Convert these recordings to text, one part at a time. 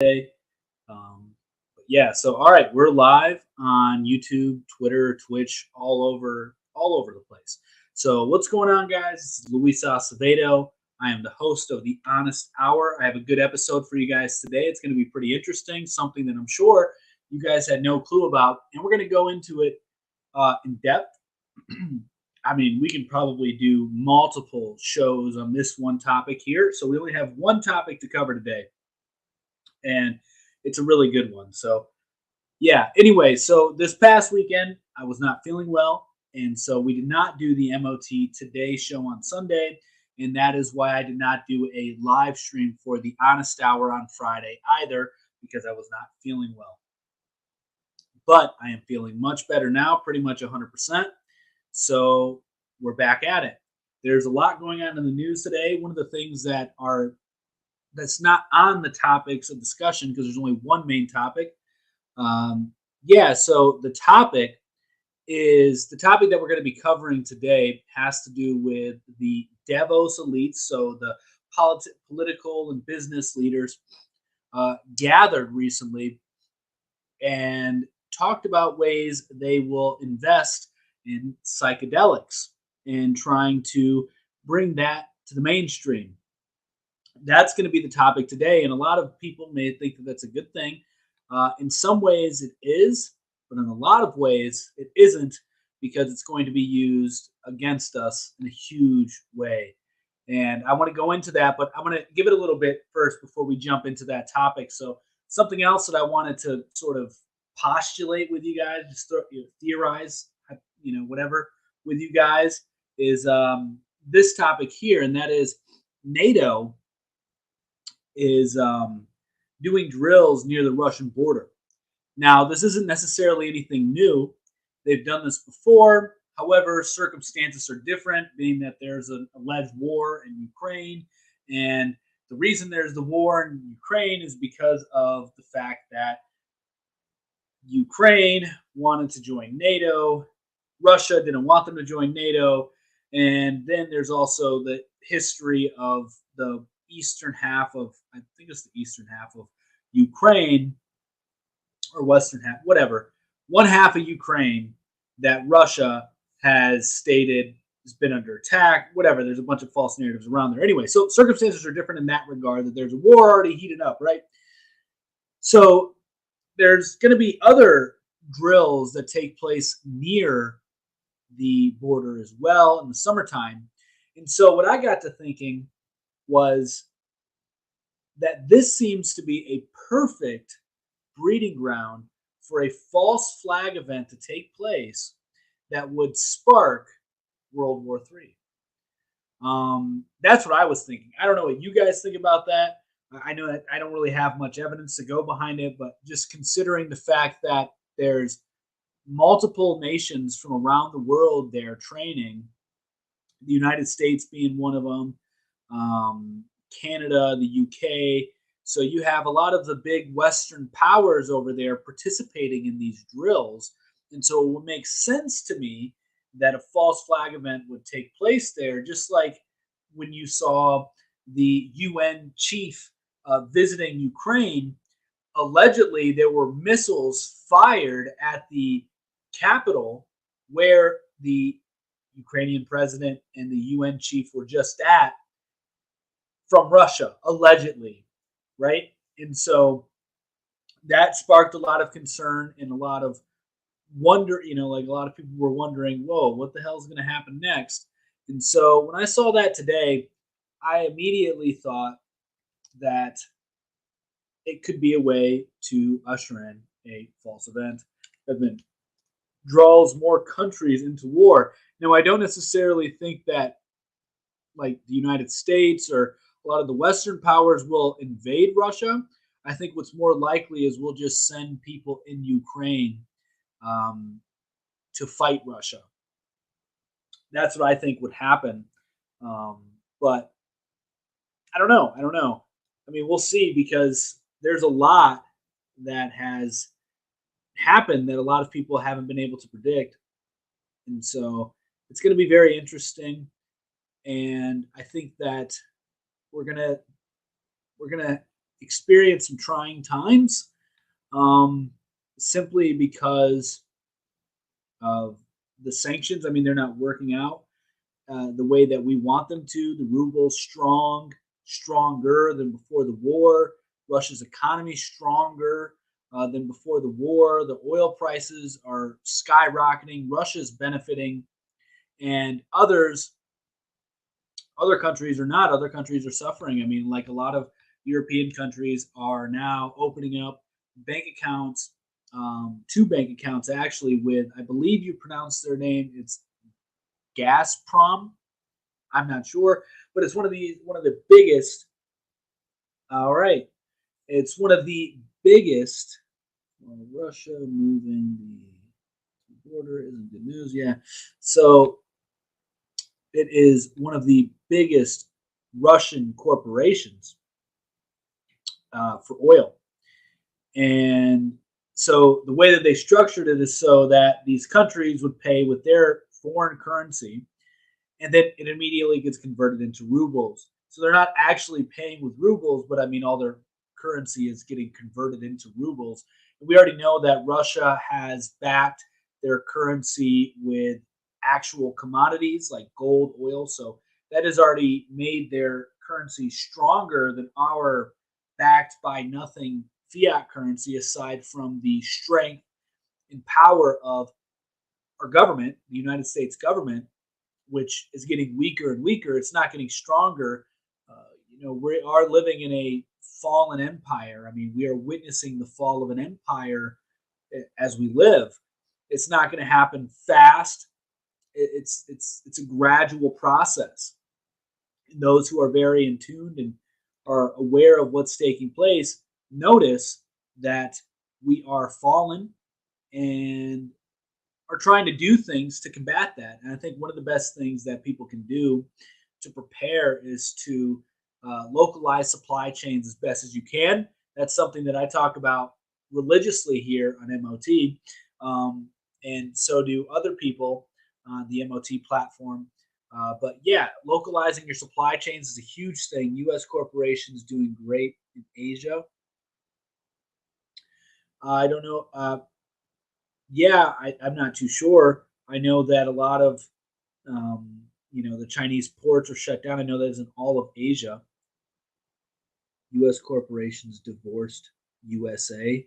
today. But yeah, so all right, we're live on YouTube, Twitter, Twitch, all over the place. So what's going on, guys? This is Luis Acevedo. I am the host of the Honest Hour. I have a good episode for you guys today. It's going to be pretty interesting, something that I'm sure you guys had no clue about, and we're going to go into it in depth. I mean, we can probably do multiple shows on this one topic here. So we only have one topic to cover today, and it's a really good one. So yeah. Anyway, so this past weekend I was not feeling well, and so we did not do the MOT Today show on Sunday, and that is why I did not do a live stream for the Honest Hour on Friday either, because I was not feeling well. But I am feeling much better now, pretty much 100%. So we're back at it. There's a lot going on in the news today. One of the things that's not on the topics of discussion, because there's only one main topic. So the topic that we're going to be covering today has to do with the Davos elites. So the political and business leaders gathered recently and talked about ways they will invest in psychedelics and trying to bring that to the mainstream. That's going to be the topic today, and a lot of people may think that that's a good thing. In some ways, it is, but in a lot of ways, it isn't, because it's going to be used against us in a huge way. And I want to go into that, but I'm going to give it a little bit first before we jump into that topic. So something else that I wanted to sort of postulate with you guys, just theorize, whatever with you guys, is this topic here, and that is NATO is doing drills near the Russian border. Now, this isn't necessarily anything new. They've done this before. However, circumstances are different, being that there's an alleged war in Ukraine. And the reason there's the war in Ukraine is because of the fact that Ukraine wanted to join NATO. Russia didn't want them to join NATO. And then there's also the history of the eastern half of, I think it's the eastern half of Ukraine, or western half, whatever, one half of Ukraine that Russia has stated has been under attack, whatever. There's a bunch of false narratives around there. Anyway, so circumstances are different in that regard, that there's a war already heated up, right? So there's going to be other drills that take place near the border as well in the summertime. And so what I got to thinking was that this seems to be a perfect breeding ground for a false flag event to take place that would spark World War III. That's what I was thinking. I don't know what you guys think about that. I know that I don't really have much evidence to go behind it, but just considering the fact that there's multiple nations from around the world there training, the United States being one of them, Canada, the UK. So you have a lot of the big Western powers over there participating in these drills. And so it would make sense to me that a false flag event would take place there, just like when you saw the UN chief visiting Ukraine. Allegedly, there were missiles fired at the capital where the Ukrainian president and the UN chief were just at, from Russia, allegedly, right? And so that sparked a lot of concern and a lot of wonder, like a lot of people were wondering, whoa, what the hell is going to happen next? And so when I saw that today, I immediately thought that it could be a way to usher in a false event that draws more countries into war. Now, I don't necessarily think that, like, the United States or a lot of the Western powers will invade Russia. I think what's more likely is we'll just send people in Ukraine to fight Russia. That's what I think would happen. But I don't know. I mean, we'll see, because there's a lot that has happened that a lot of people haven't been able to predict. And so it's going to be very interesting. And I think that we're gonna experienced some trying times, um, simply because of the sanctions. I mean, they're not working out the way that we want them to. The ruble's stronger than before the war. Russia's economy stronger than before the war. The oil prices are skyrocketing. Russia's benefiting, and other countries are not. Other countries are suffering. I mean, like a lot of European countries are now opening up bank accounts, two bank accounts actually. With, I believe you pronounce their name. It's Gazprom. I'm not sure, but it's one of the biggest. All right, it's one of the biggest. Well, Russia moving the border isn't good news. Yeah, so it is one of the biggest Russian corporations for oil, and so the way that they structured it is so that these countries would pay with their foreign currency, and then it immediately gets converted into rubles. So they're not actually paying with rubles, but I mean, all their currency is getting converted into rubles. And we already know that Russia has backed their currency with actual commodities like gold, oil. So that has already made their currency stronger than our backed by nothing fiat currency, aside from the strength and power of our government, the United States government, which is getting weaker and weaker. It's not getting stronger. We are living in a fallen empire. I mean, we are witnessing the fall of an empire as we live. It's not going to happen fast. It's a gradual process. And those who are very in tune and are aware of what's taking place notice that we are fallen and are trying to do things to combat that. And I think one of the best things that people can do to prepare is to localize supply chains as best as you can. That's something that I talk about religiously here on MOT, and so do other people on the MOT platform. But yeah, localizing your supply chains is a huge thing. U.S. corporations doing great in Asia. I don't know. Yeah, I'm not too sure. I know that a lot of the Chinese ports are shut down. I know that isn't all of Asia. U.S. corporations divorced USA.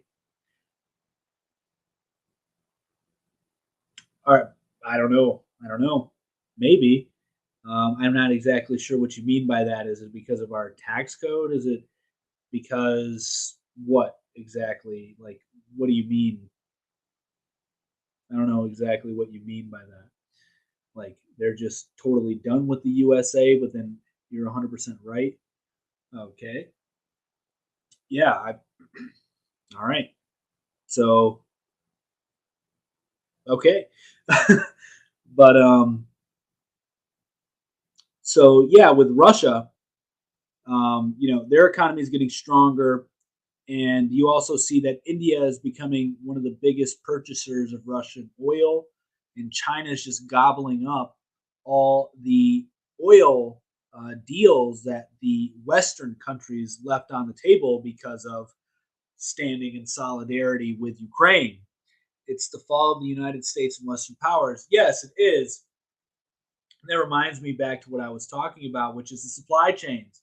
All right, I don't know. I don't know. Maybe. I'm not exactly sure what you mean by that. Is it because of our tax code? Is it because what exactly? Like, what do you mean? I don't know exactly what you mean by that. Like, they're just totally done with the USA, but then you're 100% right. Okay. Yeah. All right. So, okay. But so yeah, with Russia, their economy is getting stronger, and you also see that India is becoming one of the biggest purchasers of Russian oil, and China is just gobbling up all the oil deals that the Western countries left on the table because of standing in solidarity with Ukraine. It's the fall of the United States and Western powers. Yes, it is. And that reminds me back to what I was talking about, which is the supply chains,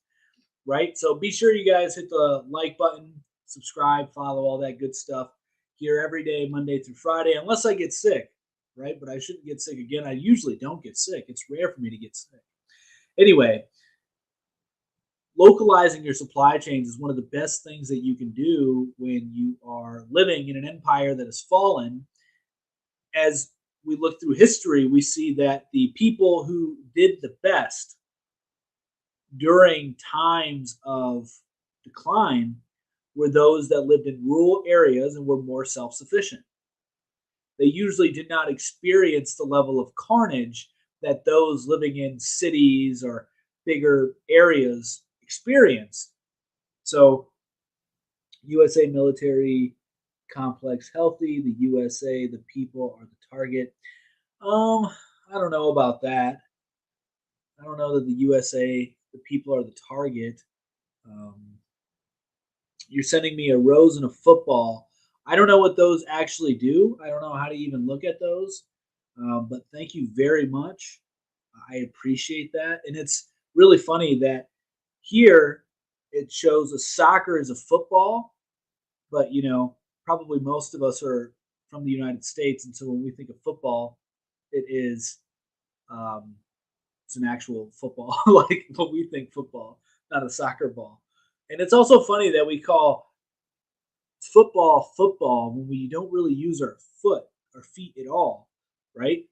right? So be sure you guys hit the like button, subscribe, follow, all that good stuff here every day, Monday through Friday, unless I get sick, right? But I shouldn't get sick again. I usually don't get sick. It's rare for me to get sick. Anyway, localizing your supply chains is one of the best things that you can do when you are living in an empire that has fallen. As we look through history, we see that the people who did the best during times of decline were those that lived in rural areas and were more self sufficient. They usually did not experience the level of carnage that those living in cities or bigger areas experience. So, USA military complex healthy, the USA, the people are the target. I don't know about that. I don't know that the USA, the people are the target. Um, You're sending me a rose and a football. I don't know what those actually do. I don't know how to even look at those. But thank you very much. I appreciate that. And it's really funny that here it shows a soccer as a football, but probably most of us are from the United States, and so when we think of football, it is um, it's an actual football, like what we think football, not a soccer ball. And it's also funny that we call football when we don't really use our feet at all, right?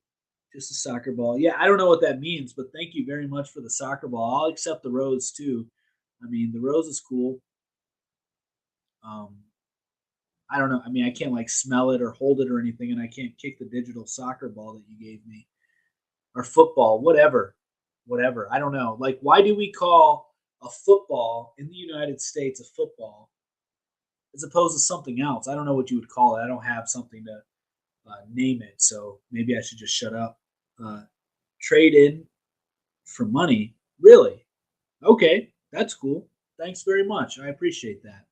Just a soccer ball. Yeah, I don't know what that means, but thank you very much for the soccer ball. I'll accept the rose too. I mean, the rose is cool. Um, I don't know. I mean, I can't like smell it or hold it or anything, and I can't kick the digital soccer ball that you gave me or football, whatever. I don't know. Like, why do we call a football in the United States a football as opposed to something else? I don't know what you would call it. I don't have something to name it, so maybe I should just shut up. Uh, Trade in for money, really? Okay, that's cool. Thanks very much. I appreciate that.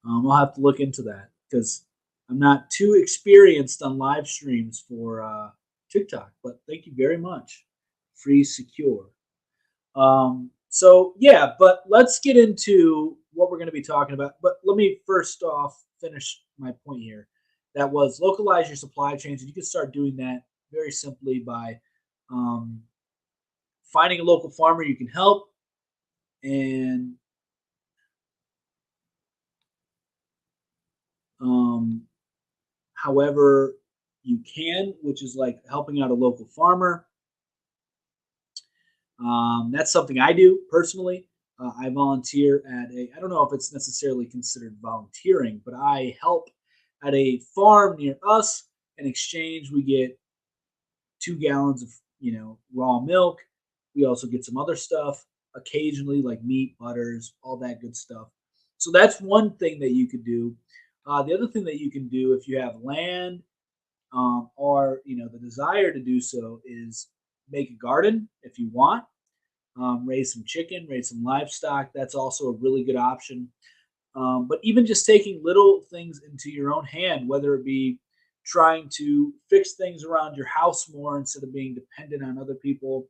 I'll have to look into that because I'm not too experienced on live streams for TikTok, but thank you very much. Free secure. So yeah, but let's get into what we're going to be talking about. But let me first off finish my point here. That was localize your supply chains, and you can start doing that very simply by um, finding a local farmer you can help, and um, however you can, which is like helping out a local farmer. That's something I do personally. I volunteer at I don't know if it's necessarily considered volunteering, but I help at a farm near us. In exchange, we get 2 gallons of, raw milk. We also get some other stuff occasionally, like meat, butters, all that good stuff. So that's one thing that you could do. The other thing that you can do if you have land or the desire to do so is make a garden if you want. Raise some chicken, raise some livestock. That's also a really good option. But even just taking little things into your own hand, whether it be trying to fix things around your house more instead of being dependent on other people,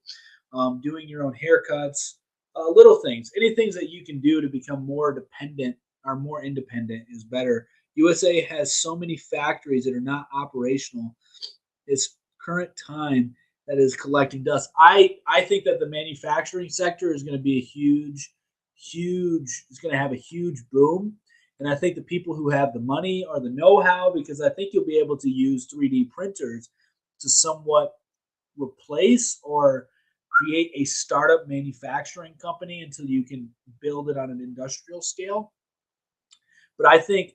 doing your own haircuts, little things, any things that you can do to become more dependent or more independent is better. USA has so many factories that are not operational this current time that is collecting dust. I think that the manufacturing sector is going to be a huge. It's going to have a huge boom, and I think the people who have the money or the know-how, because I think you'll be able to use 3D printers to somewhat replace or create a startup manufacturing company until you can build it on an industrial scale. But I think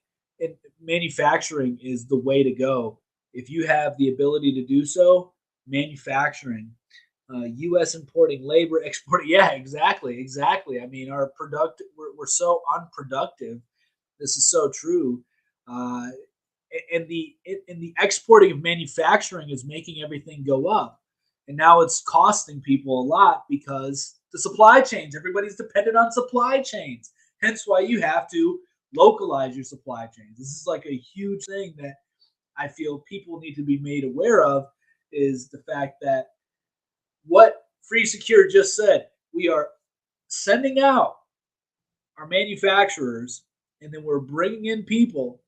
manufacturing is the way to go. If you have the ability to do so, manufacturing, U.S. importing labor, exporting. Yeah, exactly. I mean, we're so unproductive. This is so true. Uh, and the exporting of manufacturing is making everything go up, and now it's costing people a lot because the supply chains. Everybody's dependent on supply chains. Hence, why you have to localize your supply chains. This is like a huge thing that I feel people need to be made aware of is the fact that what Free Secure just said, we are sending out our manufacturers and then we're bringing in people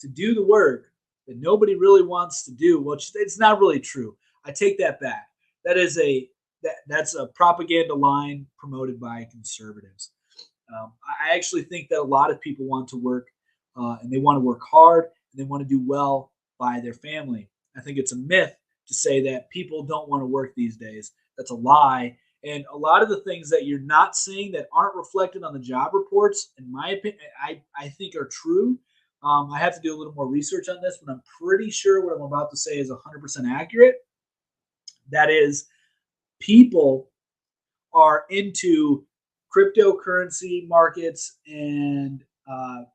to do the work that nobody really wants to do, which it's not really true. I take that back. That is that's a propaganda line promoted by conservatives. I actually think that a lot of people want to work and they want to work hard and they want to do well by their family. I think it's a myth to say that people don't want to work these days. That's a lie. And a lot of the things that you're not seeing that aren't reflected on the job reports, in my opinion, I think are true. I have to do a little more research on this, but I'm pretty sure what I'm about to say is 100% accurate. That is, people are into cryptocurrency markets and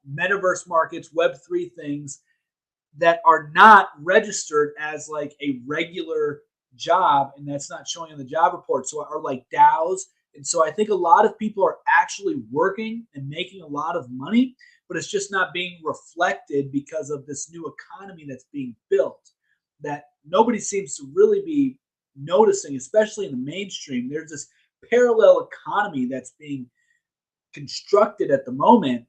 metaverse markets, Web3 things that are not registered as like a regular job, and that's not showing on the job report. So are like DAOs And so I think a lot of people are actually working and making a lot of money, but it's just not being reflected because of this new economy that's being built that nobody seems to really be noticing, especially in the mainstream. There's this parallel economy that's being constructed at the moment,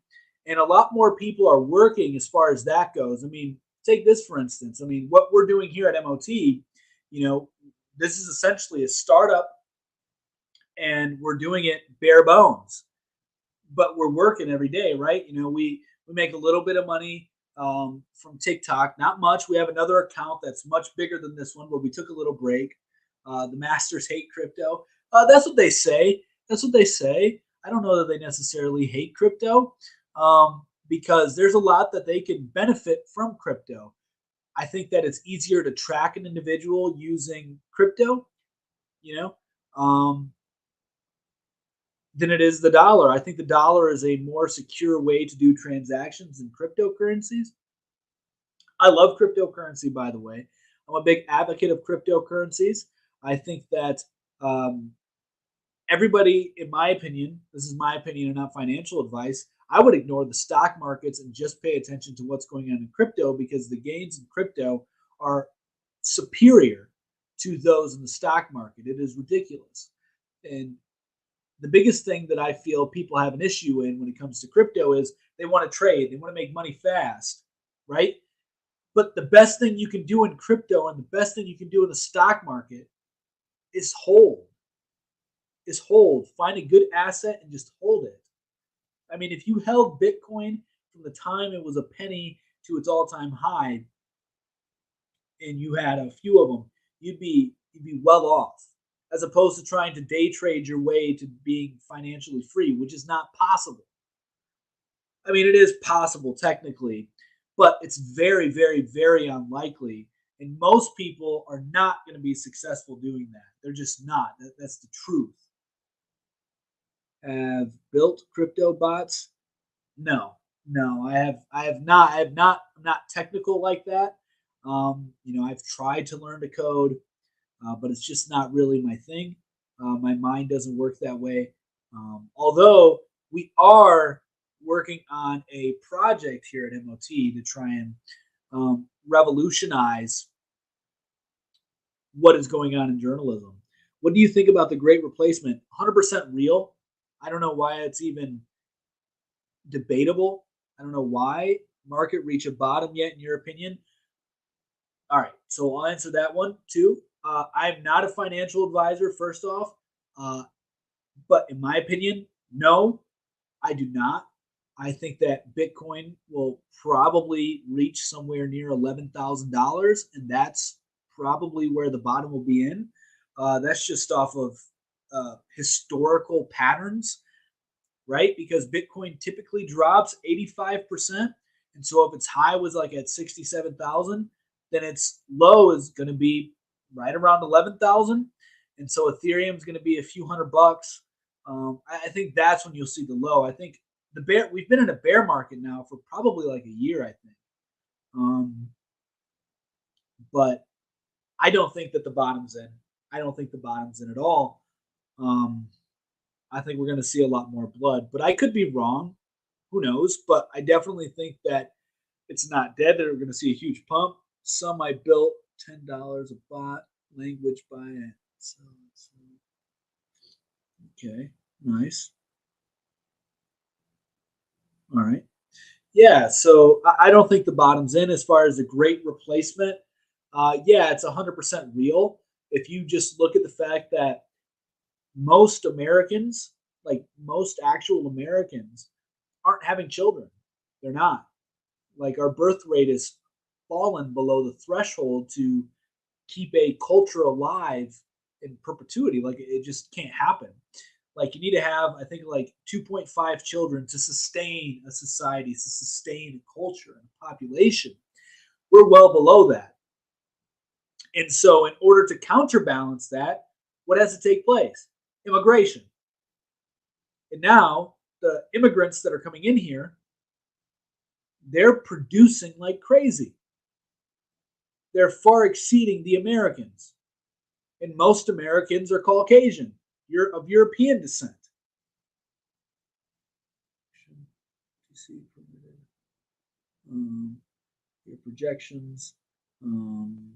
and a lot more people are working as far as that goes. I mean, take this for instance. I mean, what we're doing here at MOT, you know, this is essentially a startup and we're doing it bare bones, but we're working every day, right? You know, we make a little bit of money from TikTok, not much. We have another account that's much bigger than this one where we took a little break. The masters hate crypto. That's what they say. That's what they say. I don't know that they necessarily hate crypto because there's a lot that they can benefit from crypto. I think that it's easier to track an individual using crypto, you know, um, than it is the dollar. I think the dollar is a more secure way to do transactions than cryptocurrencies. I love cryptocurrency, by the way. I'm a big advocate of cryptocurrencies. I think that um, everybody, in my opinion, this is my opinion and not financial advice, I would ignore the stock markets and just pay attention to what's going on in crypto because the gains in crypto are superior to those in the stock market. It is ridiculous. And the biggest thing that I feel people have an issue in when it comes to crypto is they want to trade, they want to make money fast, right? But the best thing you can do in crypto and the best thing you can do in the stock market is hold. Is hold. Find a good asset and just hold it. I mean, if you held Bitcoin from the time it was a penny to its all-time high, and you had a few of them, you'd be well off, as opposed to trying to day trade your way to being financially free, which is not possible. I mean, it is possible technically, but it's very, very, very unlikely. And most people are not going to be successful doing that. They're just not. That's the truth. Have built crypto bots? No, no, I have not. I have not. I'm not technical like that. You know, I've tried to learn to code, but it's just not really my thing. My mind doesn't work that way. Although we are working on a project here at MOT to try and revolutionize what is going on in journalism. What do you think about the Great Replacement? 100% real. I don't know why it's even debatable. I don't know why market reach a bottom yet, in your opinion. All right, so I'll answer that one too. I'm not a financial advisor, first off, uh, but in my opinion, no, I do not. I think that Bitcoin will probably reach somewhere near $11,000, and that's probably where the bottom will be in. That's just off of historical patterns, right? Because Bitcoin typically drops 85%. And so if its high was like at 67,000, then its low is going to be right around 11,000. And so Ethereum is going to be a few $100. I think that's when you'll see the low. I think we've been in a bear market now for probably like a year, I think. Um, but I don't think that the bottom's in. I don't think the bottom's in at all. Um, I think we're going to see a lot more blood, but I could be wrong. Who knows? But I definitely think that it's not dead. That we're going to see a huge pump. Some I built $10 a bot. Language by it. Okay, nice. All right. Yeah, so I don't think the bottom's in as far as the great replacement. Yeah, it's 100% real. If you just look at the fact that most Americans, like most actual Americans, aren't having children. They're not. Like our birth rate has fallen below the threshold to keep a culture alive in perpetuity. Like it just can't happen. Like you need to have, I think, like 2.5 children to sustain a society, to sustain a culture and a population. We're well below that. And so, in order to counterbalance that, what has to take place? Immigration. And now, the immigrants that are coming in here, they're producing like crazy. They're far exceeding the Americans. And most Americans are Caucasian. You're of European descent. Um, your projections. Um,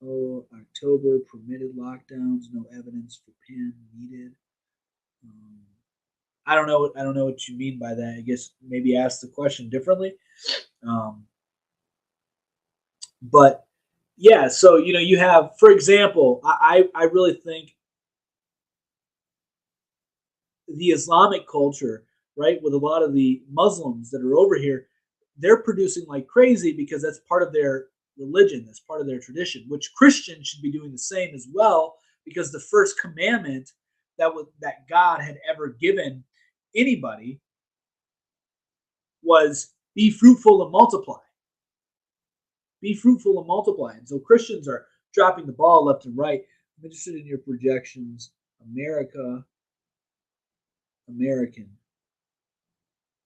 October permitted lockdowns. No evidence for pan needed. Um, I don't know. I don't know what you mean by that. I guess maybe ask the question differently. Um, but yeah, so you have, for example, I really think the Islamic culture, right, with a lot of the Muslims that are over here, they're producing like crazy because that's part of their religion, that's part of their tradition, which Christians should be doing the same as well, because the first commandment that God had ever given anybody was be fruitful and multiply. Be fruitful and multiply. And so Christians are dropping the ball left and right. I'm interested in your projections. American.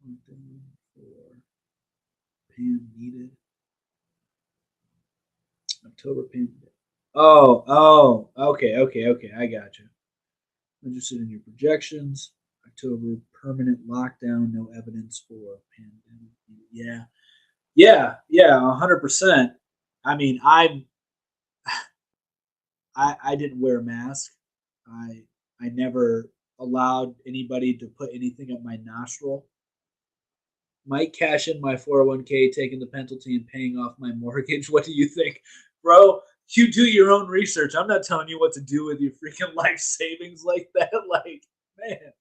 Something for pan needed. October pan. Okay. I got you. I'm interested in your projections. October permanent lockdown. No evidence for pandemic. Yeah, 100%. I mean, I didn't wear a mask. I I never allowed anybody to put anything up my nostril. Might cash in my 401k, taking the penalty and paying off my mortgage. What do you think, bro? You do your own research. I'm not telling you what to do with your freaking life savings like that. Like, man,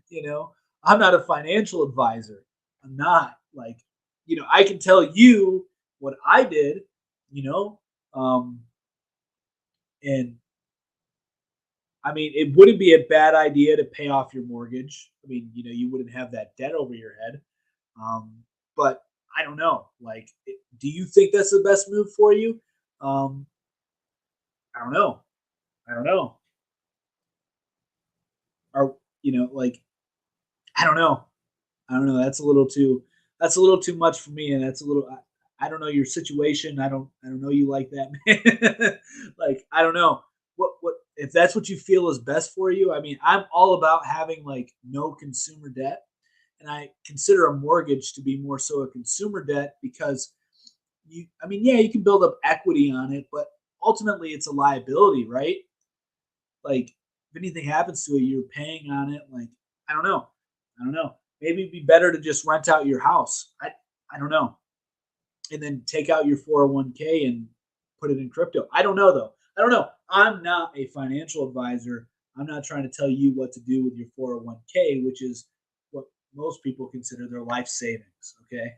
you know, I'm not a financial advisor. I'm not like, I can tell you what I did, you know, um, and I mean, it wouldn't be a bad idea to pay off your mortgage. I mean, you wouldn't have that debt over your head. Um, but I don't know. Like, do you think that's the best move for you? Um, I don't know. I don't know. Or like, I don't know. I don't know. That's a little too much for me, and that's a little. I don't know your situation. I don't know you like that, man. Like, I don't know what if that's what you feel is best for you. I mean, I'm all about having like no consumer debt, and I consider a mortgage to be more so a consumer debt because I mean, yeah, you can build up equity on it, but ultimately it's a liability, right? Like, if anything happens to it, you're paying on it. Like, I don't know. I don't know. Maybe it'd be better to just rent out your house. I don't know. And then take out your 401k and put it in crypto. I don't know though. I don't know. I'm not a financial advisor. I'm not trying to tell you what to do with your 401k, which is what most people consider their life savings. Okay.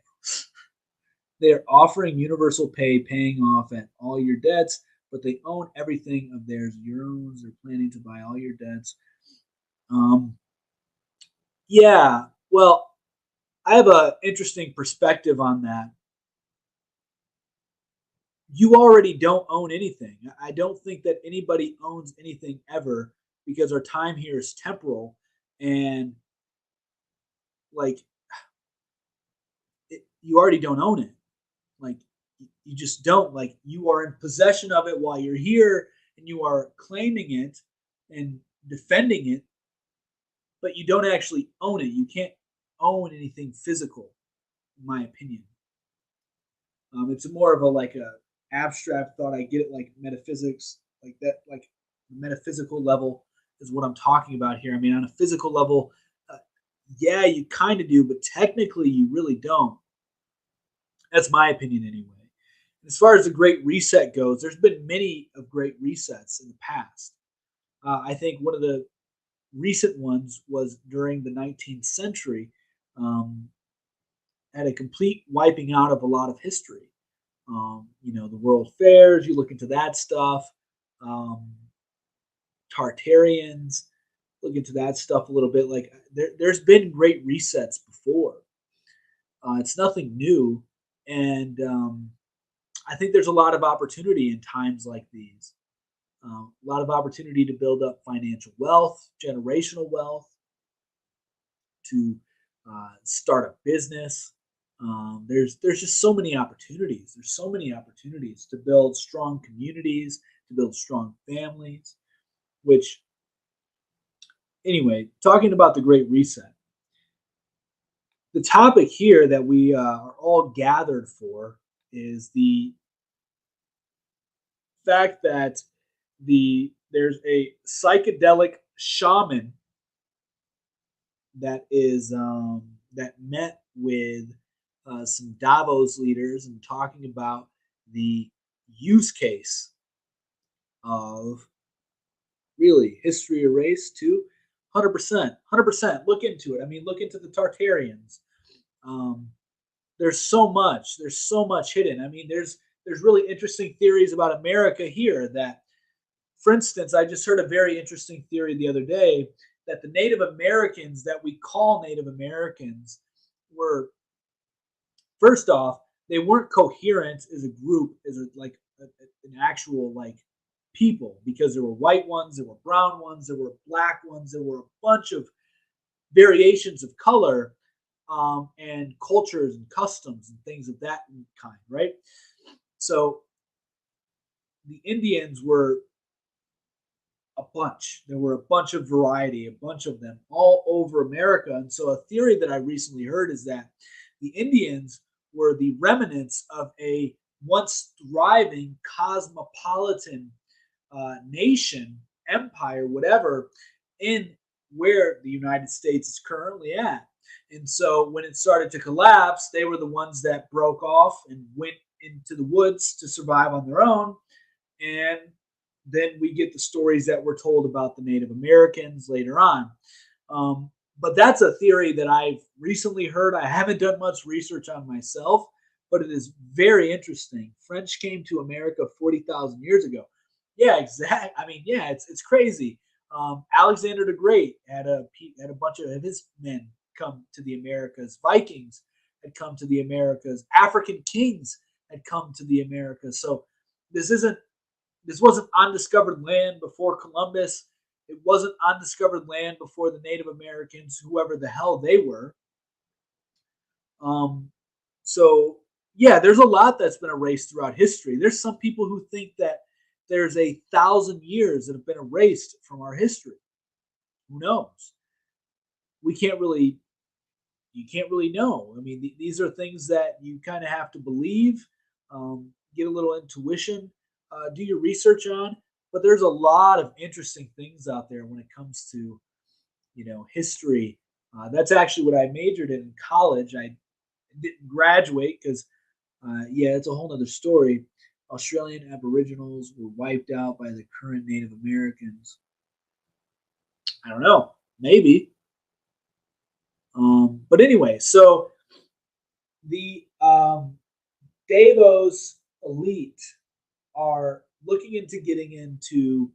They're offering universal pay, paying off at all your debts, but they own everything of theirs. Your own. They're planning to buy all your debts. Um, yeah. Well, I have a interesting perspective on that. You already don't own anything. I don't think that anybody owns anything ever because our time here is temporal, and like you already don't own it. Like you just don't. Like you are in possession of it while you're here, and you are claiming it and defending it, but you don't actually own it. You can't own anything physical, in my opinion. It's more of a like a abstract thought. I get it, like metaphysics, like that, like metaphysical level is what I'm talking about here. I mean, on a physical level, uh, yeah, you kind of do, but technically, you really don't. That's my opinion, anyway. As far as the Great Reset goes, there's been many of great resets in the past. I think one of the recent ones was during the 19th century, um, had a complete wiping out of a lot of history. The World Fairs, you look into that stuff. Um, Tartarians, look into that stuff a little bit. Like there's been great resets before. It's nothing new, and I think there's a lot of opportunity in times like these. A lot of opportunity to build up financial wealth, generational wealth, to start a business. There's just so many opportunities. There's so many opportunities to build strong communities, to build strong families, which Anyway, talking about the Great Reset, the topic here that we are all gathered for is the fact that there's a psychedelic shaman that met with some Davos leaders and talking about the use case of really history erased too. 100%, 100%. Look into it. I mean, look into the Tartarians. Um, there's so much hidden. I mean, there's really interesting theories about America here that, for instance, I just heard a very interesting theory the other day that the Native Americans that we call Native Americans were, first off, they weren't coherent as a group, as an actual like people, because there were white ones, there were brown ones, there were black ones, there were a bunch of variations of color, and cultures and customs and things of that kind, right? So the Indians were a bunch. There were a bunch of variety, a bunch of them all over America. And so a theory that I recently heard is that the Indians were the remnants of a once thriving cosmopolitan nation, empire, whatever, in where the United States is currently at. And so when it started to collapse, they were the ones that broke off and went into the woods to survive on their own. And then we get the stories that were told about the Native Americans later on. Um, but that's a theory that I've recently heard. I haven't done much research on myself, but it is very interesting. French came to America 40,000 years ago. Yeah, exactly. I mean, yeah, it's crazy. Alexander the Great had a bunch of his men come to the Americas. Vikings had come to the Americas. African kings had come to the Americas. So this isn't this wasn't undiscovered land before Columbus. It wasn't undiscovered land before the Native Americans, whoever the hell they were. Um, so yeah, there's a lot that's been erased throughout history. There's some people who think that there's 1,000 years that have been erased from our history. Who knows? We can't really, you can't really know. I mean, these are things that you kind of have to believe, get a little intuition, do your research on. But there's a lot of interesting things out there when it comes to history. That's actually what I majored in college. I didn't graduate because yeah, it's a whole other story. Australian Aboriginals were wiped out by the current Native Americans. I don't know, maybe. But anyway, so the Davos elite are looking into getting into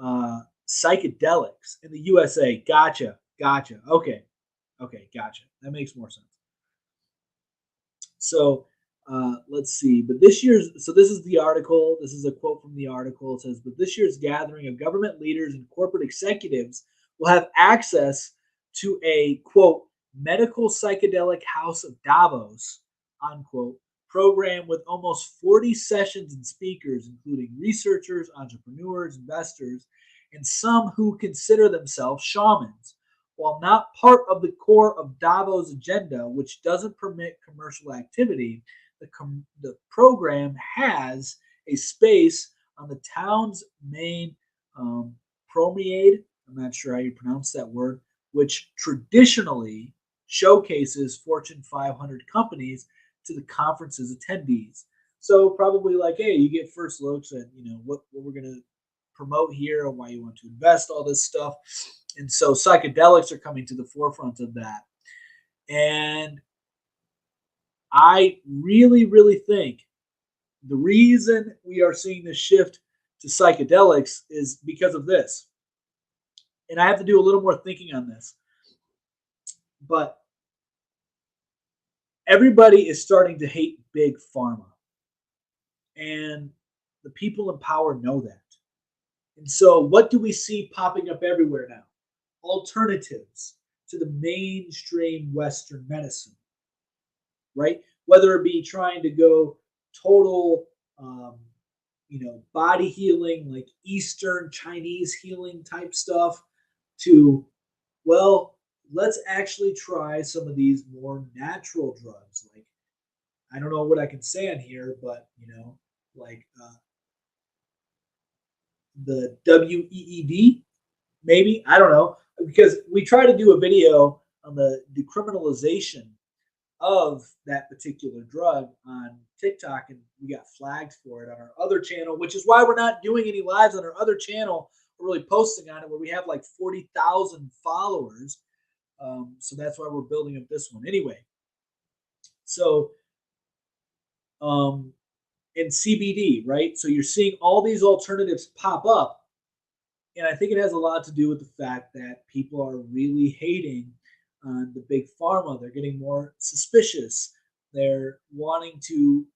psychedelics in the USA. Gotcha, gotcha. Okay, okay, gotcha. That makes more sense. So let's see. But this year's, so this is the article. This is a quote from the article. It says, but this year's gathering of government leaders and corporate executives will have access to a, quote, medical psychedelic house of Davos, unquote, program with almost 40 sessions and speakers, including researchers, entrepreneurs, investors, and some who consider themselves shamans. While not part of the core of Davos' agenda, which doesn't permit commercial activity, the program has a space on the town's main promenade. I'm not sure how you pronounce that word, which traditionally showcases Fortune 500 companies to the conference's attendees. So probably like, hey, you get first looks at what we're going to promote here, or why you want to invest, all this stuff. And so psychedelics are coming to the forefront of that. And I really, really think the reason we are seeing this shift to psychedelics is because of this. And I have to do a little more thinking on this. But everybody is starting to hate big pharma. And the people in power know that. And so what do we see popping up everywhere now? Alternatives to the mainstream Western medicine, right? Whether it be trying to go total, body healing, like Eastern Chinese healing type stuff, to Well, let's actually try some of these more natural drugs. Like, I don't know what I can say on here, but like the WEED, maybe. I don't know, because we try to do a video on the decriminalization of that particular drug on TikTok, and we got flagged for it on our other channel, which is why we're not doing any lives on our other channel. We're really posting on it where we have like 40,000 followers. So that's why we're building up this one. Anyway, so um, in CBD, right? So you're seeing all these alternatives pop up. And I think it has a lot to do with the fact that people are really hating on the big pharma. They're getting more suspicious. They're wanting to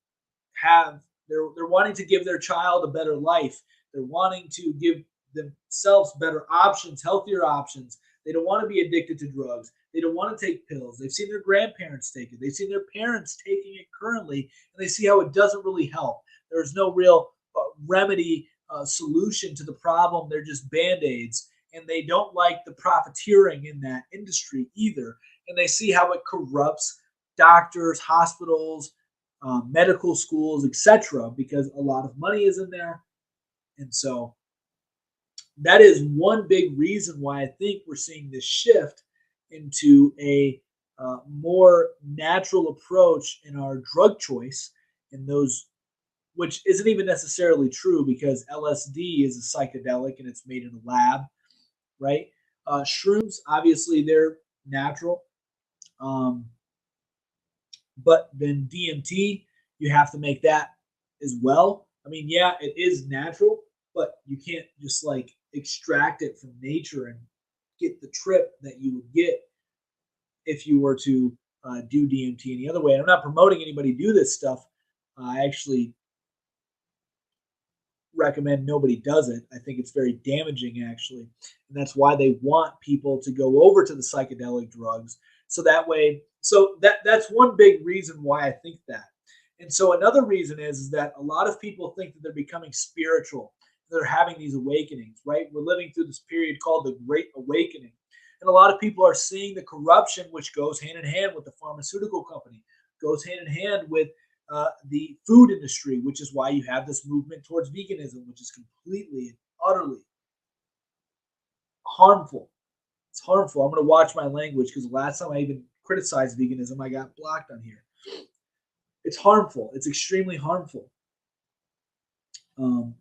they're wanting to give their child a better life. They're wanting to give themselves better options, healthier options. They don't want to be addicted to drugs. They don't want to take pills. They've seen their grandparents take it. They've seen their parents taking it currently, and they see how it doesn't really help. There's no real remedy solution to the problem. They're just band-aids, and they don't like the profiteering in that industry either. And they see how it corrupts doctors, hospitals, medical schools, etc., because a lot of money is in there. And so that is one big reason why I think we're seeing this shift into a more natural approach in our drug choice, in those, which isn't even necessarily true because LSD is a psychedelic and it's made in a lab, right? Shrooms, obviously, they're natural. Um, but then DMT, you have to make that as well. I mean, yeah, it is natural, but you can't just like extract it from nature and get the trip that you would get if you were to do DMT any other way. And I'm not promoting anybody do this stuff. I actually recommend nobody does it. I think it's very damaging, actually, and that's why they want people to go over to the psychedelic drugs, so that way. So that's one big reason why I think that. And so another reason is that a lot of people think that they're becoming spiritual. They're having these awakenings, right? We're living through this period called the Great Awakening. And a lot of people are seeing the corruption, which goes hand in hand with the pharmaceutical company, goes hand in hand with the food industry, which is why you have this movement towards veganism, which is completely and utterly harmful. It's harmful. I'm going to watch my language because the last time I even criticized veganism, I got blocked on here. It's harmful. It's extremely harmful.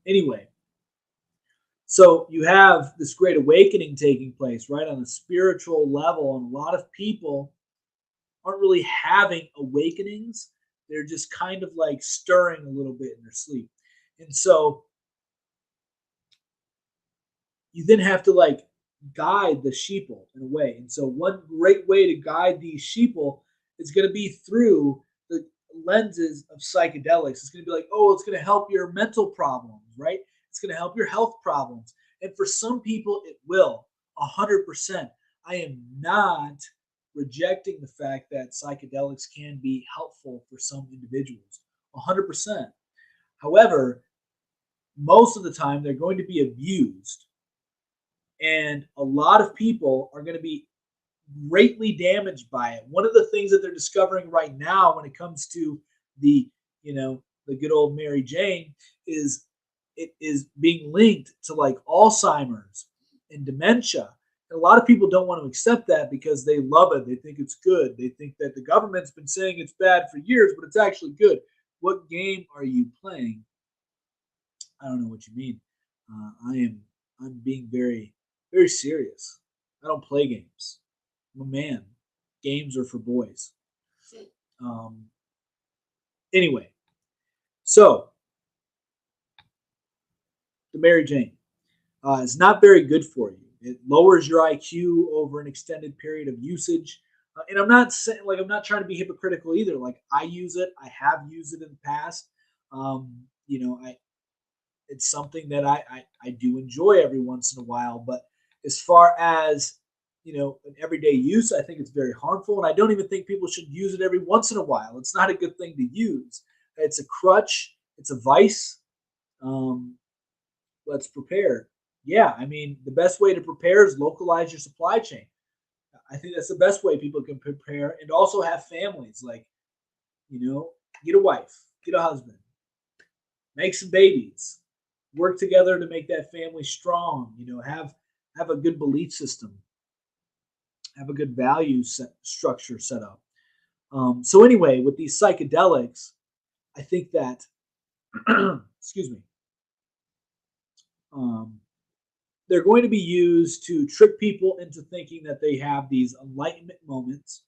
Anyway, so you have this great awakening taking place, right, on a spiritual level, and a lot of people aren't really having awakenings. They're just kind of like stirring a little bit in their sleep. And so you then have to like guide the sheeple in a way. And so one great way to guide these sheeple is going to be through the lenses of psychedelics. It's going to be like, oh, it's going to help your mental problems, right? It's going to help your health problems. And for some people, it will 100%. I am not rejecting the fact that psychedelics can be helpful for some individuals 100%. However, most of the time they're going to be abused, and a lot of people are going to be greatly damaged by it. One of the things that they're discovering right now when it comes to the, the good old Mary Jane is it is being linked to like Alzheimer's and dementia. And a lot of people don't want to accept that because they love it. They think it's good. They think that the government's been saying it's bad for years, but it's actually good. What game are you playing? I don't know what you mean. I'm being very, very serious. I don't play games. I'm a man. Games are for boys. Um, anyway, so the Mary Jane is not very good for you. It lowers your IQ over an extended period of usage. And I'm not saying like I'm not trying to be hypocritical either. Like I use it. I have used it in the past. I it's something that I do enjoy every once in a while. But as far as an everyday use, I think it's very harmful, and I don't even think people should use it every once in a while. It's not a good thing to use. It's a crutch. It's a vice. Um, let's prepare. Yeah, I mean the best way to prepare is localize your supply chain. I think that's the best way people can prepare and also have families. Like, get a wife, get a husband, make some babies, work together to make that family strong. Have a good belief system, have a good structure set up. So anyway, with these psychedelics, I think that excuse me, um, they're going to be used to trick people into thinking that they have these enlightenment moments,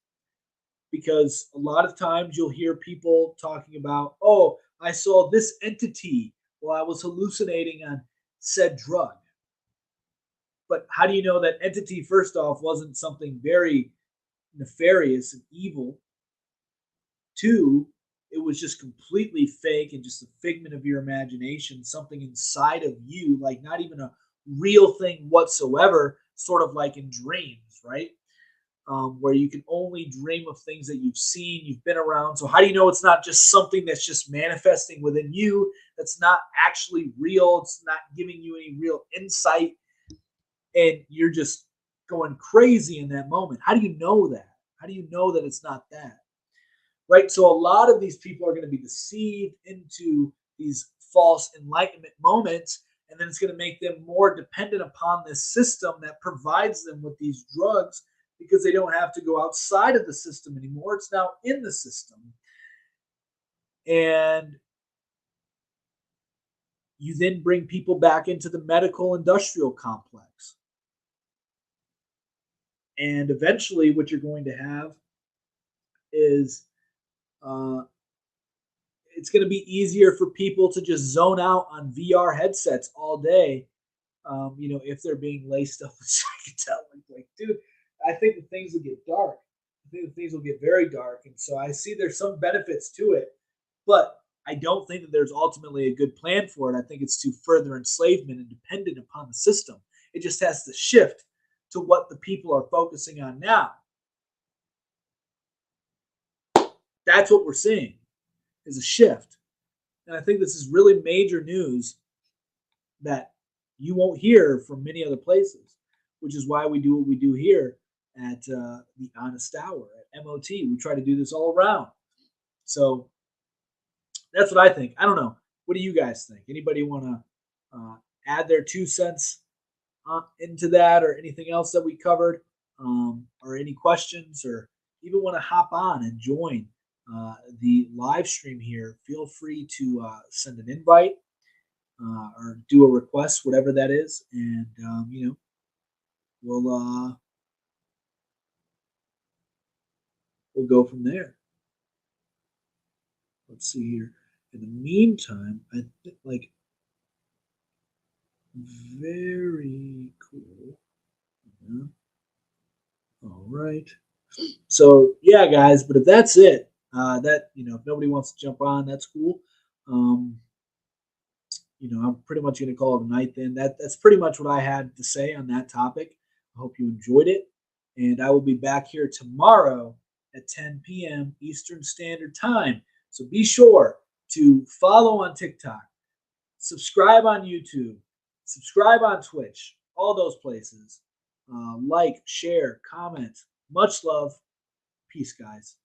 because a lot of times you'll hear people talking about, oh, I saw this entity while I was hallucinating on said drug. But how do you know that entity, first off, wasn't something very nefarious and evil? Two, it was just completely fake and just a figment of your imagination, something inside of you, like not even a real thing whatsoever, sort of like in dreams, right? Where you can only dream of things that you've seen, you've been around. So, how do you know it's not just something that's just manifesting within you, that's not actually real? It's not giving you any real insight, and you're just going crazy in that moment. How do you know that? How do you know that it's not that? Right? So, a lot of these people are going to be deceived into these false enlightenment moments, and then it's going to make them more dependent upon this system that provides them with these drugs, because they don't have to go outside of the system anymore. It's now in the system. And you then bring people back into the medical industrial complex. And eventually, what you're going to have is uh, it's going to be easier for people to just zone out on VR headsets all day, if they're being laced up with psychedelics. Like, dude, I think that things will get dark. I think that things will get very dark. And so I see there's some benefits to it, but I don't think that there's ultimately a good plan for it. I think it's to further enslavement and dependent upon the system. It just has to shift to what the people are focusing on now. That's what we're seeing, is a shift. And I think this is really major news that you won't hear from many other places, which is why we do what we do here at the Honest Hour at MOT. We try to do this all around. So that's what I think. I don't know. What do you guys think? Anybody want to add their 2 cents into that, or anything else that we covered, or any questions, or even want to hop on and join the live stream here? Feel free to send an invite or do a request, whatever that is, and we'll we'll go from there. Let's see here. In the meantime, I think, like, very cool. Yeah. All right. So yeah, guys. But if that's it, if nobody wants to jump on, that's cool. Um, I'm pretty much going to call it a night then. That's pretty much what I had to say on that topic. I hope you enjoyed it, and I will be back here tomorrow at 10 p.m. Eastern Standard Time. So be sure to follow on TikTok, subscribe on YouTube, subscribe on Twitch, all those places. Like, share, comment. Much love. Peace, guys.